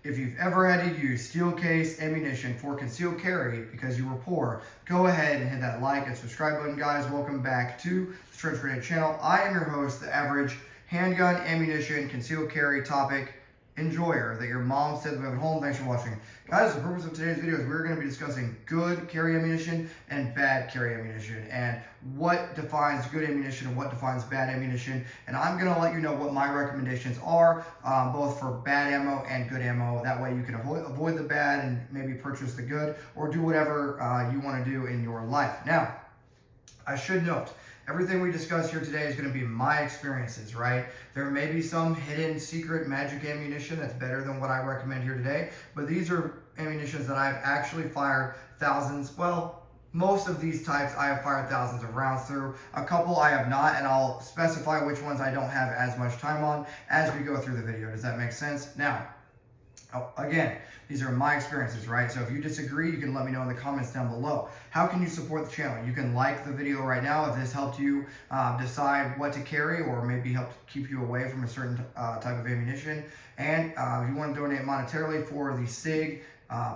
If you've ever had to use steel case ammunition for concealed carry because you were poor, go ahead and hit that like and subscribe button, guys. Welcome back to the Trench Grenade channel. I am your host, the average handgun, ammunition, concealed carry topic enjoyer that your mom said we have at home. Thanks for watching. Guys, the purpose of today's video is we're going to be discussing good carry ammunition and bad carry ammunition and what defines good ammunition and what defines bad ammunition. And I'm going to let you know what my recommendations are, both for bad ammo and good ammo. That way you can avoid the bad and maybe purchase the good, or do whatever you want to do in your life. Now, I should note, everything we discuss here today is going to be my experiences, right? There may be some hidden secret magic ammunition that's better than what I recommend here today, but these are ammunitions that I've actually fired thousands, well, most of these types I have fired thousands of rounds through. A couple I have not, and I'll specify which ones I don't have as much time on as we go through the video. Does that make sense? Now, again, these are my experiences, right? So if you disagree, you can let me know in the comments down below. How can you support the channel? You can like the video right now if this helped you decide what to carry, or maybe helped keep you away from a certain type of ammunition. And if you want to donate monetarily for the SIG,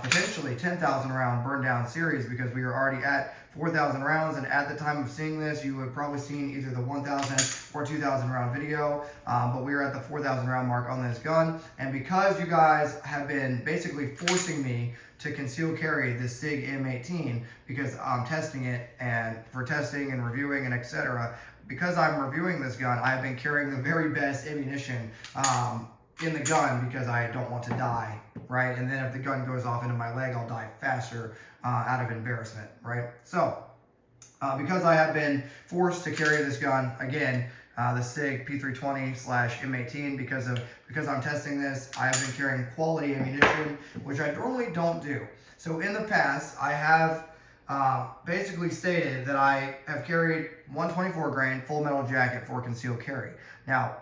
potentially 10,000 round burn down series, because we are already at 4,000 rounds, and at the time of seeing this you have probably seen either the 1,000 or 2,000 round video, but we are at the 4,000 round mark on this gun. And because you guys have been basically forcing me to conceal carry this SIG M18 because I'm testing it, and for testing and reviewing and etc., because I'm reviewing this gun, I've been carrying the very best ammunition in the gun because I don't want to die, right? And then if the gun goes off into my leg, I'll die faster out of embarrassment, right? So because I have been forced to carry this gun, again, the SIG P320/M18, because I'm testing this, I have been carrying quality ammunition, which I normally don't do. So in the past, I have basically stated that I have carried 124 grain full metal jacket for concealed carry. Now,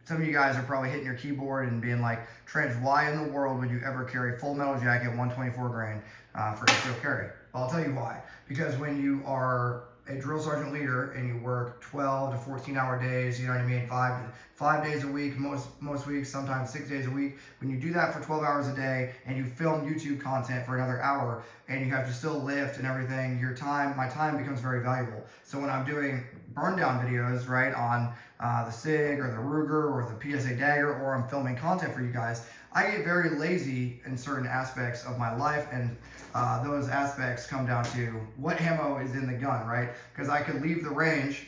some of you guys are probably hitting your keyboard and being like, Trench, why in the world would you ever carry full metal jacket 124 grain for concealed carry? Well, I'll tell you why. Because when you are a drill sergeant leader and you work 12 to 14 hour days, you know what I mean, five days a week, most weeks, sometimes 6 days a week. When you do that for 12 hours a day and you film YouTube content for another hour and you have to still lift and everything, my time becomes very valuable. So when I'm doing burn down videos, right, on the SIG or the Ruger or the PSA Dagger, or I'm filming content for you guys, I get very lazy in certain aspects of my life, and those aspects come down to what ammo is in the gun, right? Because I could leave the range,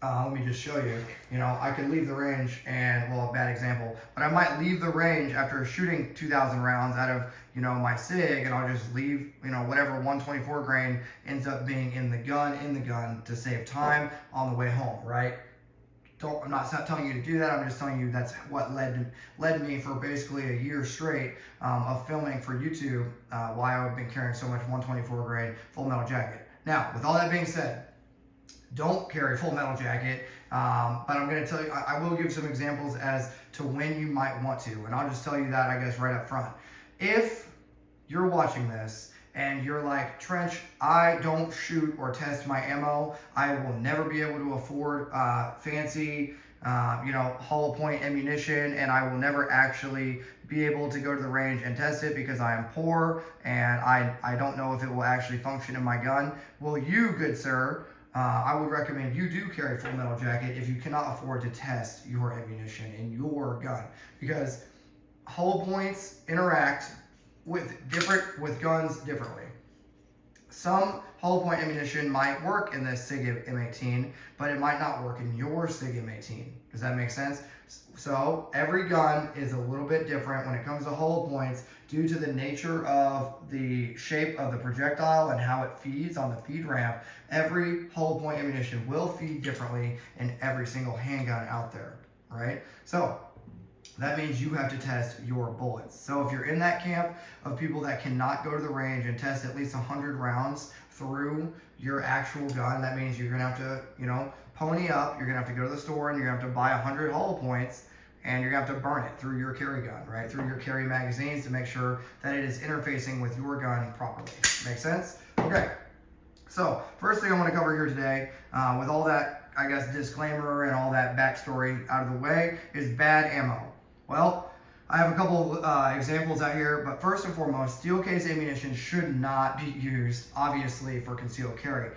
let me just show you, I could leave the range and, well, a bad example, but I might leave the range after shooting 2,000 rounds out of, my SIG, and I'll just leave, whatever 124 grain ends up being in the gun to save time on the way home, right? I'm not telling you to do that. I'm just telling you that's what led me for basically a year straight of filming for YouTube, why I've been carrying so much 124 grain full metal jacket. Now, with all that being said, don't carry full metal jacket, but I'm going to tell you, I will give some examples as to when you might want to, and I'll just tell you that, I guess, right up front. If you're watching this and you're like, Trench, I don't shoot or test my ammo, I will never be able to afford fancy, hollow point ammunition, and I will never actually be able to go to the range and test it because I am poor and I don't know if it will actually function in my gun. Well, you, good sir, I would recommend you do carry full metal jacket if you cannot afford to test your ammunition in your gun, because hollow points interact with guns differently. Some hollow point ammunition might work in this SIG M18, but it might not work in your SIG M18. Does that make sense? So every gun is a little bit different when it comes to hollow points due to the nature of the shape of the projectile and how it feeds on the feed ramp. Every hollow point ammunition will feed differently in every single handgun out there, right? So that means you have to test your bullets. So if you're in that camp of people that cannot go to the range and test at least 100 rounds through your actual gun, that means you're gonna have to, pony up. You're gonna have to go to the store and you're gonna have to buy 100 hollow points, and you're gonna have to burn it through your carry gun, right? Through your carry magazines to make sure that it is interfacing with your gun properly. Make sense? Okay. So first thing I want to cover here today, with all that, I guess, disclaimer and all that backstory out of the way, is bad ammo. Well, I have a couple examples out here, but first and foremost, steel case ammunition should not be used, obviously, for concealed carry.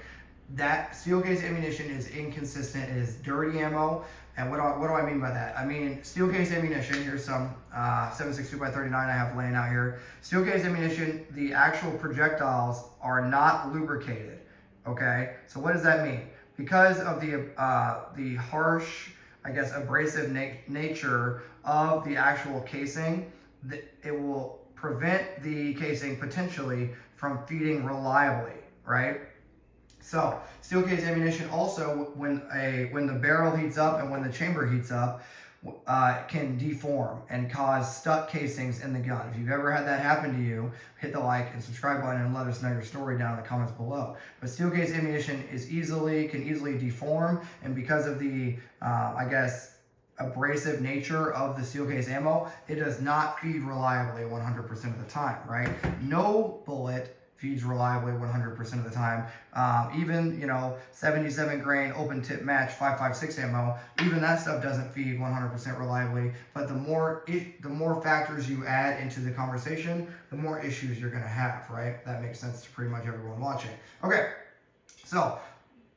That steel case ammunition is inconsistent, it is dirty ammo, and what do I mean by that? I mean, steel case ammunition, here's some 7.62x39 I have laying out here. Steel case ammunition, the actual projectiles are not lubricated, okay? So what does that mean? Because of the harsh, I guess, abrasive nature of the actual casing, it will prevent the casing potentially from feeding reliably, right? So steel case ammunition also, when the barrel heats up and when the chamber heats up, can deform and cause stuck casings in the gun. If you've ever had that happen to you, hit the like and subscribe button and let us know your story down in the comments below. But steel case ammunition can easily deform, and because of the I guess abrasive nature of the steel case ammo, it does not feed reliably 100% of the time, right? No bullet feeds reliably 100% of the time. Even, 77 grain open tip match 5.56 ammo, even that stuff doesn't feed 100% reliably. But the more factors you add into the conversation, the more issues you're gonna have, right? That makes sense to pretty much everyone watching. Okay, so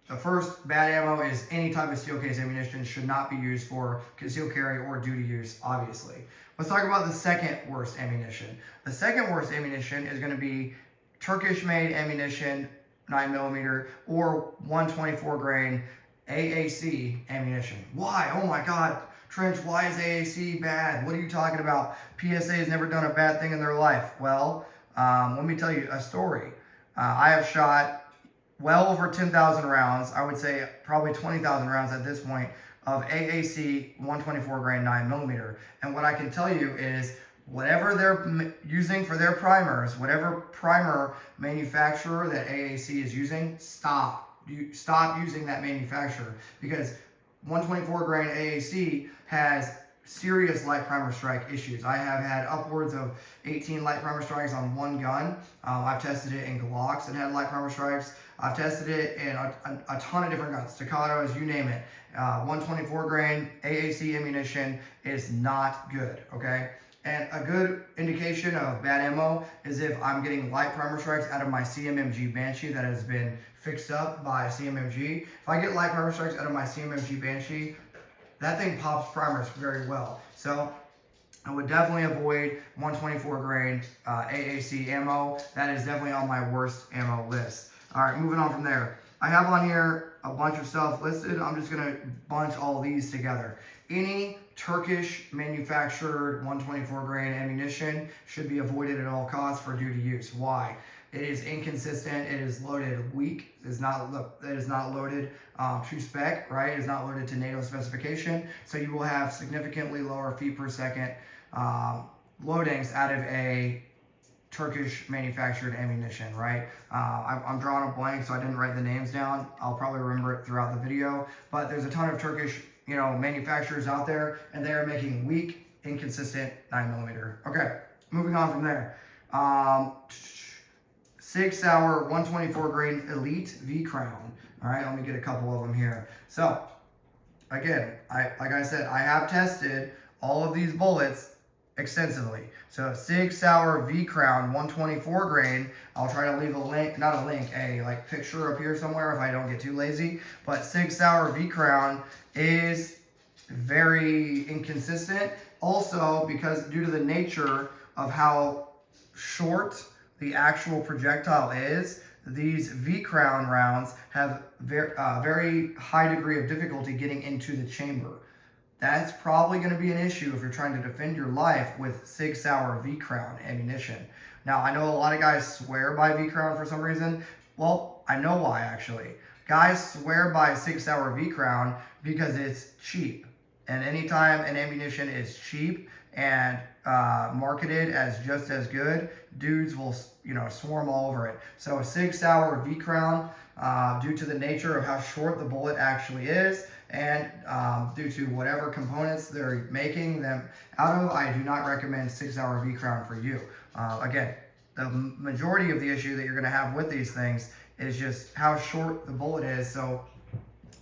the first bad ammo is any type of steel case ammunition should not be used for concealed carry or duty use, obviously. Let's talk about the second worst ammunition. The second worst ammunition is gonna be Turkish-made ammunition, 9mm, or 124 grain AAC ammunition. Why? Oh my God, Trench, why is AAC bad? What are you talking about? PSA has never done a bad thing in their life. Well, let me tell you a story. I have shot well over 10,000 rounds, I would say probably 20,000 rounds at this point, of AAC 124 grain 9mm. And what I can tell you is, whatever they're using for their primers, whatever primer manufacturer that AAC is using, stop using that manufacturer, because 124 grain AAC has serious light primer strike issues. I have had upwards of 18 light primer strikes on one gun. I've tested it in Glocks and had light primer strikes. I've tested it in a ton of different guns, Staccatos, you name it. 124 grain AAC ammunition is not good, okay? And a good indication of bad ammo is if I'm getting light primer strikes out of my CMMG Banshee that has been fixed up by CMMG. If I get light primer strikes out of my CMMG Banshee, that thing pops primers very well. So I would definitely avoid 124 grain AAC ammo. That is definitely on my worst ammo list. All right, moving on from there. I have on here a bunch of stuff listed. I'm just gonna bunch all these together. Any Turkish manufactured 124 grain ammunition should be avoided at all costs for duty use. Why? It is inconsistent. It is loaded weak. It is not loaded to spec, right? It is not loaded to NATO specification. So you will have significantly lower feet per second loadings out of a Turkish manufactured ammunition, right? I'm drawing a blank, so I didn't write the names down. I'll probably remember it throughout the video. But there's a ton of Turkish manufacturers out there, and they are making weak, inconsistent 9mm. Okay, moving on from there. Sig Sauer 124 grain Elite V Crown. All right, let me get a couple of them here. So, again, like I said, I have tested all of these bullets extensively. So Sig Sauer V Crown 124 grain. I'll try to leave a link, not a link, a picture up here somewhere if I don't get too lazy. But Sig Sauer V Crown is very inconsistent. Also, because due to the nature of how short the actual projectile is, these V Crown rounds have very high degree of difficulty getting into the chamber. That's probably going to be an issue if you're trying to defend your life with Sig Sauer V Crown ammunition. Now, I know a lot of guys swear by V Crown for some reason. Well, I know why actually. Guys swear by Sig Sauer V Crown because it's cheap. And anytime an ammunition is cheap and marketed as just as good, dudes will swarm all over it. So Sig Sauer V Crown, due to the nature of how short the bullet actually is, and due to whatever components they're making them out of, I do not recommend Sig Sauer V Crown for you. Again, the majority of the issue that you're going to have with these things is just how short the bullet is. So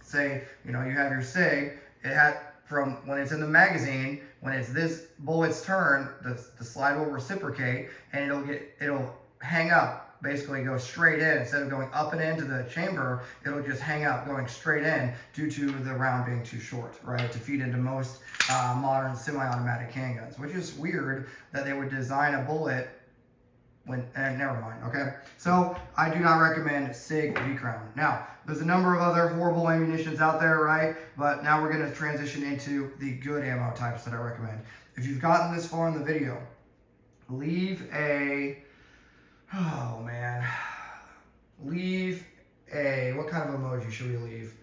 say you have your Sig, from when it's in the magazine, when it's this bullet's turn, the slide will reciprocate and it'll hang up. Basically go straight in. Instead of going up and into the chamber, it'll just hang up going straight in due to the round being too short, right? To feed into most modern semi-automatic handguns, which is weird that they would design a bullet never mind, okay? So I do not recommend SIG V-Crown. Now, there's a number of other horrible ammunitions out there, right? But now we're gonna transition into the good ammo types that I recommend. If you've gotten this far in the video, leave a, oh man, what kind of emoji should we leave?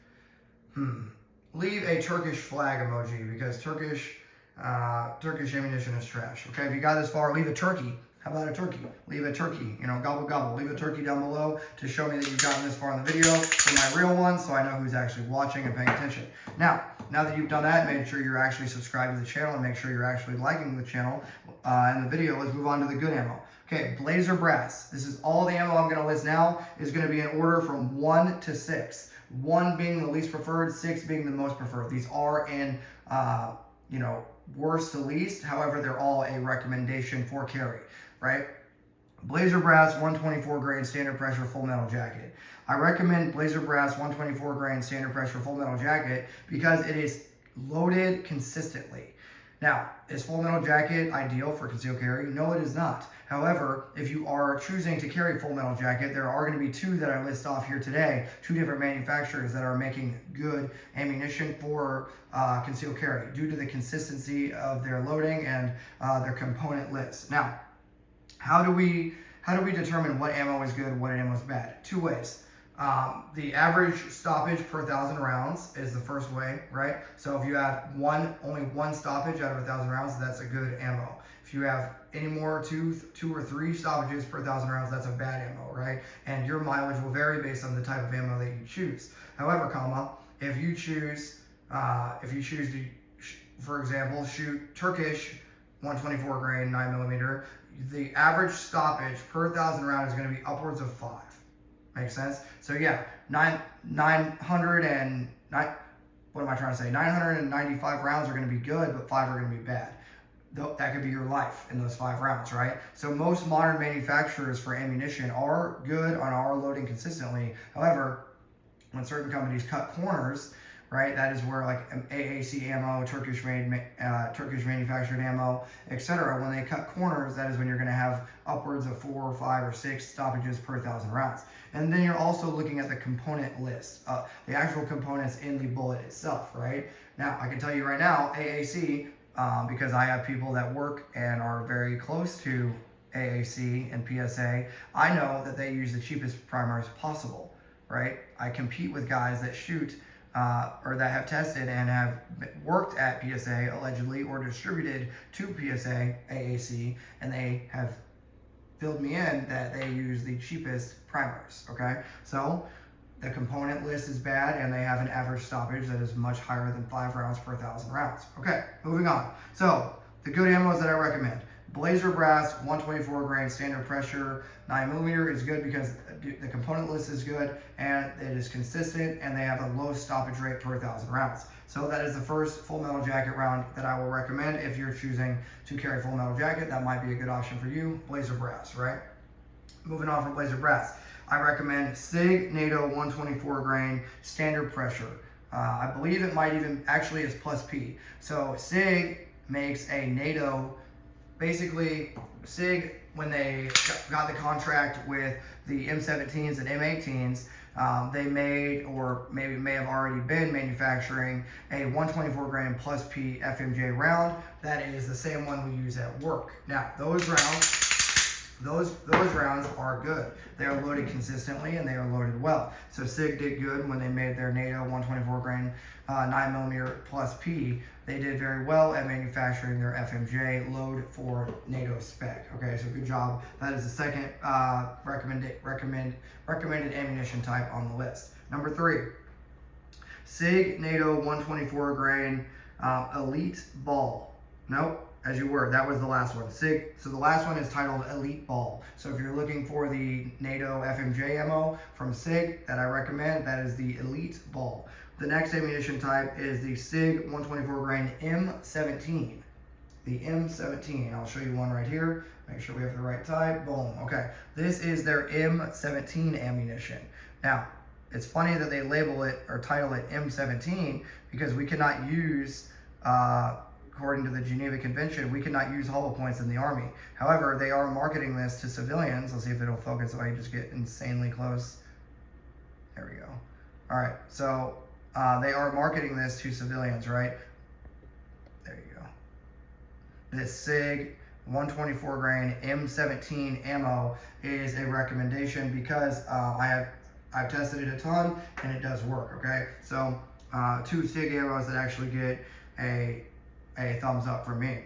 Leave a Turkish flag emoji, because Turkish ammunition is trash, okay? If you got this far, leave a turkey. How about a turkey? Leave a turkey, gobble gobble. Leave a turkey down below to show me that you've gotten this far in the video for my real one, so I know who's actually watching and paying attention. Now that you've done that, make sure you're actually subscribed to the channel and make sure you're actually liking the channel and the video. Let's move on to the good ammo. Okay, Blazer Brass. This is all the ammo I'm gonna list now is gonna be in order from 1 to 6. 1 being the least preferred, 6 being the most preferred. These are in, worst to least. However, they're all a recommendation for carry. Right? Blazer Brass 124 grain standard pressure full metal jacket. I recommend Blazer Brass 124 grain standard pressure full metal jacket because it is loaded consistently. Now, is full metal jacket ideal for concealed carry? No, it is not. However, if you are choosing to carry full metal jacket, there are going to be 2 that I list off here today, 2 different manufacturers that are making good ammunition for concealed carry due to the consistency of their loading and their component list. Now, how do we determine what ammo is good and what ammo is bad? 2 ways. The average stoppage per 1,000 rounds is the first way, right? So if you have only one stoppage out of 1,000 rounds, that's a good ammo. If you have any more, two or three stoppages per 1,000 rounds, that's a bad ammo, right? And your mileage will vary based on the type of ammo that you choose. However, if you choose to, for example, shoot Turkish 124 grain 9mm, the average stoppage per 1,000 round is going to be upwards of 5. Makes sense? So yeah, 995 rounds are going to be good, but 5 are going to be bad. That could be your life in those 5 rounds, right? So most modern manufacturers for ammunition are good and are loading consistently. However, when certain companies cut corners, right, that is where like AAC ammo, Turkish manufactured ammo, etc. When they cut corners, that is when you're going to have upwards of 4 or 5 or 6 stoppages per 1,000 rounds. And then you're also looking at the component list, the actual components in the bullet itself, right? Now, I can tell you right now, AAC, because I have people that work and are very close to AAC and PSA, I know that they use the cheapest primers possible, right? I compete with guys that shoot or that have tested and have worked at PSA allegedly or distributed to PSA, AAC, and they have filled me in that they use the cheapest primers, okay? So the component list is bad and they have an average stoppage that is much higher than 5 rounds per 1,000 rounds. Okay, moving on. So the good ammos that I recommend. Blazer Brass 124 grain standard pressure 9mm is good because the component list is good and it is consistent and they have a low stoppage rate per 1,000 rounds. So that is the first full metal jacket round that I will recommend if you're choosing to carry full metal jacket. That might be a good option for you. Blazer Brass, right? Moving on from Blazer Brass, I recommend SIG NATO 124 grain standard pressure. I believe it might even actually is plus P. So SIG makes a NATO. Basically, SIG, when they got the contract with the M17s and M18s, they made, or maybe may have already been manufacturing a 124 grain plus P FMJ round. That is the same one we use at work. Now, those rounds are good. They are loaded consistently and they are loaded well. So SIG did good when they made their NATO 124 grain 9mm plus P. They did very well at manufacturing their FMJ load for NATO spec. Okay, so good job. That is the second recommended ammunition type on the list. Number 3, SIG NATO 124 grain Elite Ball. Nope, as you were. That was the last one. SIG. So the last one is titled Elite Ball. So if you're looking for the NATO FMJ ammo from SIG that I recommend, that is the Elite Ball. The next ammunition type is the SIG 124 grain M17. The M17. I'll show you one right here. Make sure we have the right type. Boom. Okay. This is their M17 ammunition. Now, it's funny that they label it or title it M17 because we cannot use, according to the Geneva Convention, we cannot use hollow points in the Army. However, they are marketing this to civilians. Let's see if it'll focus if I just get insanely close. There we go. All right. So they are marketing this to civilians, right? There you go. This SIG 124 grain M17 ammo is a recommendation because I've tested it a ton and it does work. Okay, so 2 SIG ammos that actually get a thumbs up from me.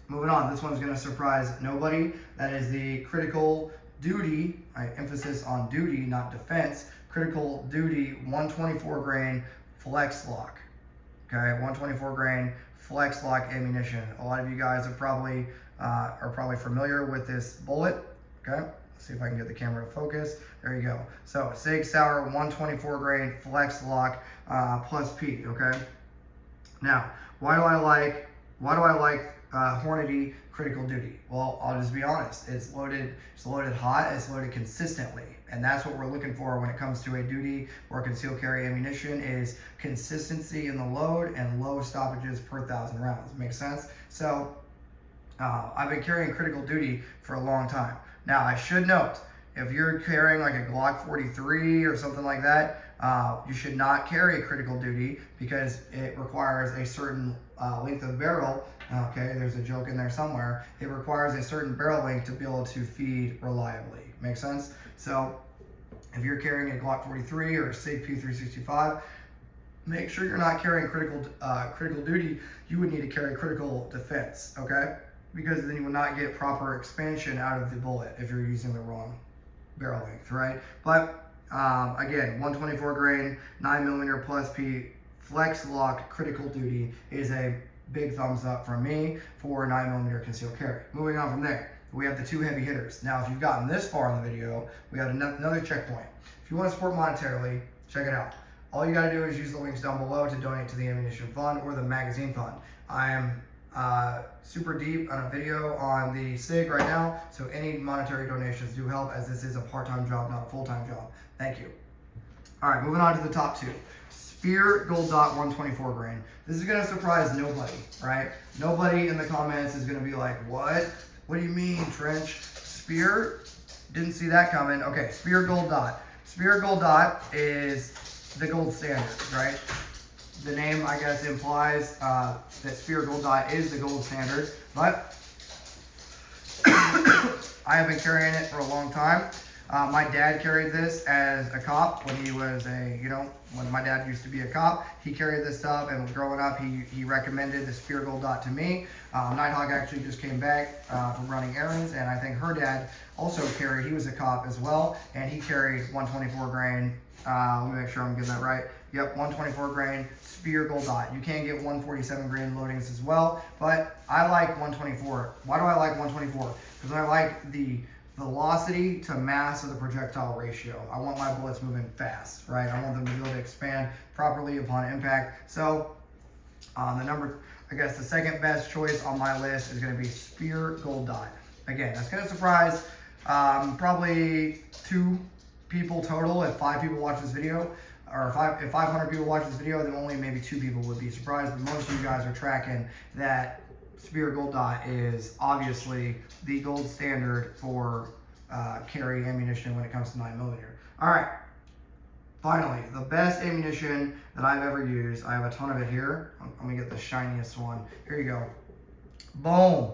Moving on, this one's going to surprise nobody. That is the critical duty, emphasis on duty, not defense, critical duty 124 grain flex lock. Okay, 124 grain flex lock ammunition. A lot of you guys are probably familiar with this bullet. Okay, let's see if I can get the camera to focus. There you go. So SIG Sauer 124 grain flex lock plus P. Okay. Now, why do I like Hornady critical duty? Well, I'll just be honest. It's loaded hot. It's loaded consistently, and that's what we're looking for when it comes to a duty or concealed carry ammunition is consistency in the load and low stoppages per 1,000 rounds. Makes sense? So I've been carrying critical duty for a long time. Now, I should note, if you're carrying like a Glock 43 or something like that, you should not carry critical duty because it requires a certain length of barrel. Okay, there's a joke in there somewhere. It requires a certain barrel length to be able to feed reliably. Makes sense? So if you're carrying a Glock 43 or a SIG P365, make sure you're not carrying critical duty. You would need to carry critical defense, okay? Because then you will not get proper expansion out of the bullet if you're using the wrong barrel length, right? But again, 124 grain, 9mm plus P flex lock critical duty is a big thumbs up from me for 9mm concealed carry. Moving on from there, we have the 2 heavy hitters. Now, if you've gotten this far in the video, we have another checkpoint. If you want to support monetarily, check it out. All you got to do is use the links down below to donate to the ammunition fund or the magazine fund. I am super deep on a video on the SIG right now, so any monetary donations do help, as this is a part-time job, not a full-time job. Thank you. All right, moving on to the top 2. Speer Gold Dot 124 grain. This is going to surprise nobody, right? Nobody in the comments is going to be like, what? What do you mean, Trench? Speer? Didn't see that coming. Okay, Speer Gold Dot. Speer Gold Dot is the gold standard, right? The name, I guess, implies that Speer Gold Dot is the gold standard, but I have been carrying it for a long time. My dad carried this as a cop when he was when my dad used to be a cop. He carried this stuff, and growing up, he recommended the Speer Gold Dot to me. Nighthawk actually just came back from running errands, and I think her dad also carried, he was a cop as well, and he carried 124 grain. Let me make sure I'm getting that right. Yep, 124 grain Speer Gold Dot. You can get 147 grain loadings as well, but I like 124. Why do I like 124? Because I like the velocity to mass of the projectile ratio. I want my bullets moving fast, right? I want them to be able to expand properly upon impact. So the second best choice on my list is going to be Speer Gold Dot. Again, that's going to surprise probably 2 people total. If 5 people watch this video, or if 500 people watch this video, then only maybe 2 people would be surprised. But most of you guys are tracking that Speer Gold Dot is obviously the gold standard for carry ammunition when it comes to 9mm. All right, finally, the best ammunition that I've ever used. I have a ton of it here. Let me get the shiniest one. Here you go. Boom.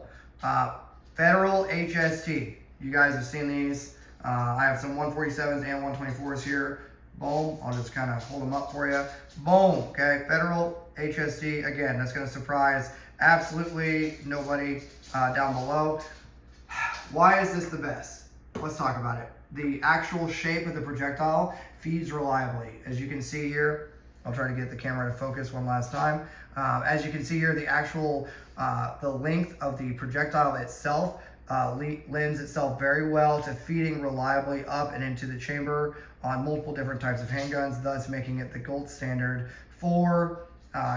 Federal HST. You guys have seen these. I have some 147s and 124s here. Boom. I'll just kind of hold them up for you. Boom. Okay. Federal HST. Again, that's going to surprise absolutely nobody down below. Why is this the best? Let's talk about it. The actual shape of the projectile feeds reliably. As you can see here, I'll try to get the camera to focus one last time. As you can see here, the actual, the length of the projectile itself lends itself very well to feeding reliably up and into the chamber on multiple different types of handguns, thus making it the gold standard for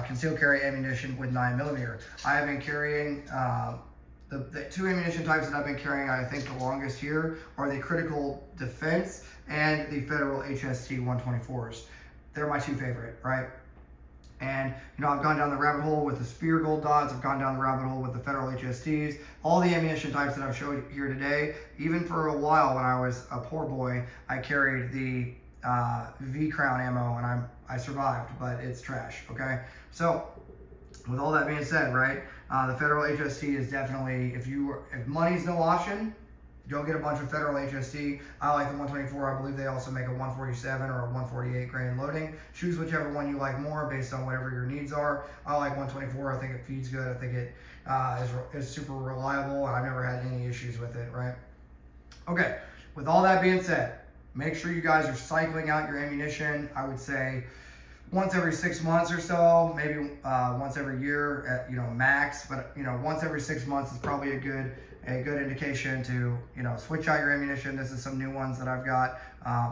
concealed carry ammunition with 9mm. I have been carrying the two ammunition types that I've been carrying, I think the longest here, are the Critical Defense and the Federal HST 124s. They're my two favorite, right? And, you know, I've gone down the rabbit hole with the Speer gold dots. I've gone down the rabbit hole with the Federal HSTs. All the ammunition types that I've showed here today. Even for a while when I was a poor boy, I carried the V-Crown ammo, and I survived, but it's trash, okay? So, with all that being said, right, the Federal HST is definitely, if money's no option, don't get a bunch of Federal HST. I like the 124. I believe they also make a 147 or a 148 grain loading. Choose whichever one you like more based on whatever your needs are. I like 124. I think it feeds good. I think it is super reliable, and I've never had any issues with it, right? Okay, with all that being said, make sure you guys are cycling out your ammunition. I would say once every 6 months or so, maybe once every year, at, you know, max. But, you know, once every 6 months is probably a good indication to, you know, switch out your ammunition. This is some new ones that I've got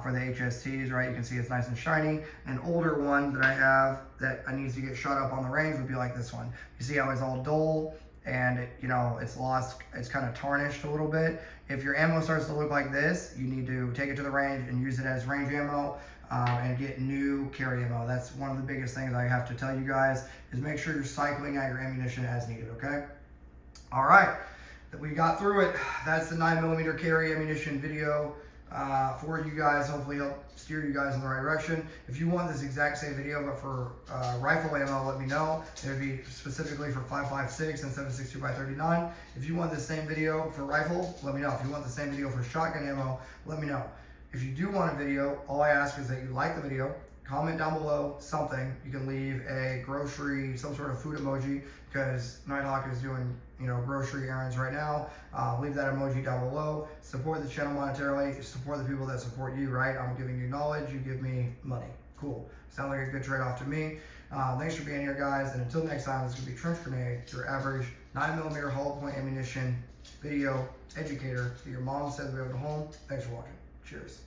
for the HSTs, right? You can see it's nice and shiny. An older one that I have that needs to get shot up on the range would be like this one. You see how it's all dull and it, you know, it's lost, it's kind of tarnished a little bit. If your ammo starts to look like this, you need to take it to the range and use it as range ammo and get new carry ammo. That's one of the biggest things I have to tell you guys, is make sure you're cycling out your ammunition as needed, okay? All right. We got through it. That's the 9mm carry ammunition video for you guys. Hopefully help steer you guys in the right direction. If you want this exact same video but for rifle ammo, let me know. It would be specifically for 5.56 and 7.62 by 39. If you want the same video for rifle, let me know. If you want the same video for shotgun ammo, let me know. If you do want a video, all I ask is that you like the video, comment down below something. You can leave a grocery, some sort of food emoji, because Nighthawk is doing, you know, grocery errands right now. Leave that emoji down below. Support the channel monetarily. Support the people that support you, right? I'm giving you knowledge. You give me money. Cool. Sounds like a good trade-off to me. Thanks for being here, guys. And until next time, this is going to be Trench Grenade, your average 9mm hollow point ammunition video educator that your mom says we have at home. Thanks for watching. Cheers.